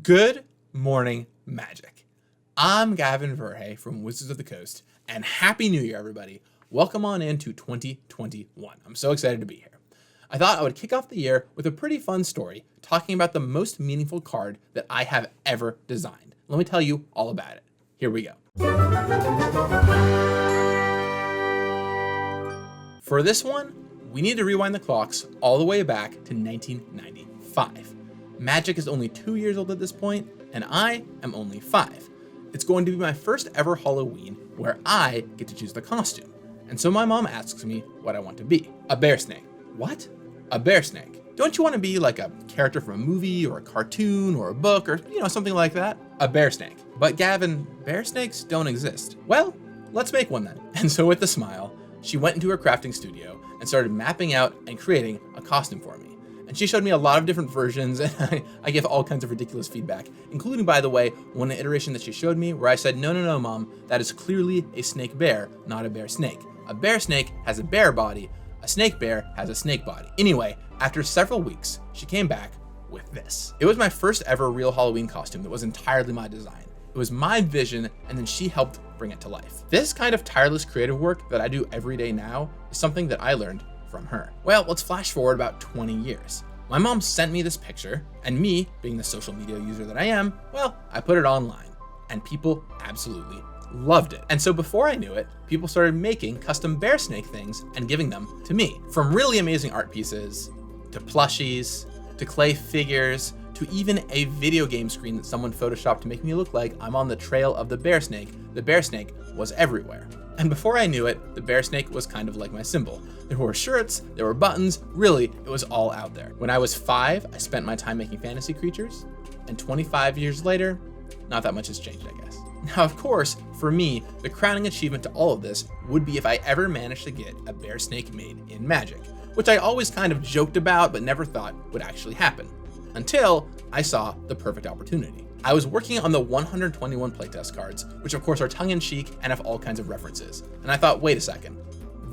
Good morning, magic. I'm Gavin Verhey from Wizards of the Coast, and Happy New Year, everybody. Welcome on into 2021. I'm so excited to be here. I thought I would kick off the year with a pretty fun story talking about the most meaningful card that I have ever designed. Let me tell you all about it. Here we go. For this one, we need to rewind the clocks all the way back to 1995. Magic is only 2 years old at this point, and I am only 5. It's going to be my first ever Halloween where I get to choose the costume. And so my mom asks me what I want to be. A bear snake. What? A bear snake. Don't you want to be like a character from a movie or a cartoon or a book or, something like that? A bear snake. But Gavin, bear snakes don't exist. Well, let's make one then. And so with a smile, she went into her crafting studio and started mapping out and creating a costume for me. And she showed me a lot of different versions, and I gave all kinds of ridiculous feedback, including, by the way, one iteration that she showed me where I said, no, mom, that is clearly a snake bear, not a bear snake. A bear snake has a bear body, a snake bear has a snake body. Anyway, after several weeks, she came back with this. It was my first ever real Halloween costume that was entirely my design. It was my vision, and then she helped bring it to life. This kind of tireless creative work that I do every day now is something that I learned from her. Well, let's flash forward about 20 years. My mom sent me this picture, and me, being the social media user that I am, well, I put it online, and people absolutely loved it. And so before I knew it, people started making custom bear snake things and giving them to me. From really amazing art pieces, to plushies, to clay figures, to even a video game screen that someone photoshopped to make me look like I'm on the trail of the bear snake was everywhere. And before I knew it, the bear snake was kind of like my symbol. There were shirts, there were buttons, really, it was all out there. When I was 5, I spent my time making fantasy creatures, and 25 years later, not that much has changed, I guess. Now, of course, for me, the crowning achievement to all of this would be if I ever managed to get a bear snake made in Magic, which I always kind of joked about but never thought would actually happen, until I saw the perfect opportunity. I was working on the 121 playtest cards, which of course are tongue-in-cheek and have all kinds of references. And I thought, wait a second,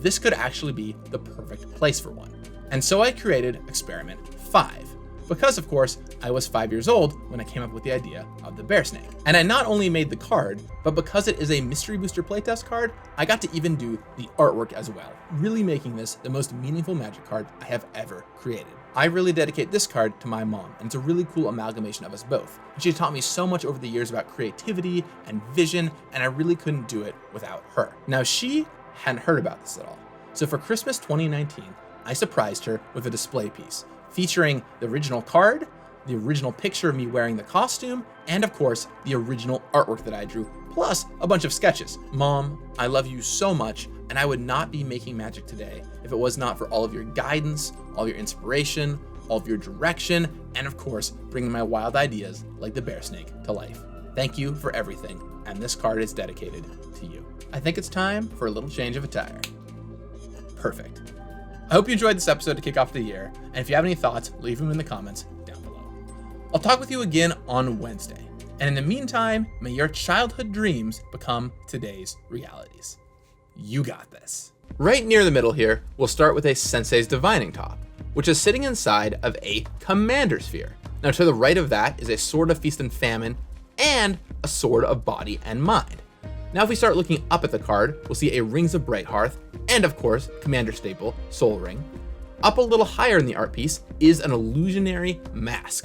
this could actually be the perfect place for one. And so I created Experiment 5. Because of course, I was 5 years old when I came up with the idea of the bear snake. And I not only made the card, but because it is a mystery booster playtest card, I got to even do the artwork as well, really making this the most meaningful Magic card I have ever created. I really dedicate this card to my mom, and it's a really cool amalgamation of us both. She taught me so much over the years about creativity and vision, and I really couldn't do it without her. Now, she hadn't heard about this at all. So for Christmas 2019, I surprised her with a display piece featuring the original card, the original picture of me wearing the costume, and of course, the original artwork that I drew, plus a bunch of sketches. Mom, I love you so much, and I would not be making Magic today if it was not for all of your guidance, all your inspiration, all of your direction, and of course, bringing my wild ideas like the bear snake to life. Thank you for everything, and this card is dedicated to you. I think it's time for a little change of attire. Perfect. I hope you enjoyed this episode to kick off the year, and if you have any thoughts, leave them in the comments down below. I'll talk with you again on Wednesday, and in the meantime, may your childhood dreams become today's realities. You got this. Right near the middle here, we'll start with a Sensei's Divining Top, which is sitting inside of a Commander Sphere. Now to the right of that is a Sword of Feast and Famine and a Sword of Body and Mind. Now if we start looking up at the card, we'll see a Rings of Brighthearth and of course, Commander staple, Soul Ring. Up a little higher in the art piece is an illusionary mask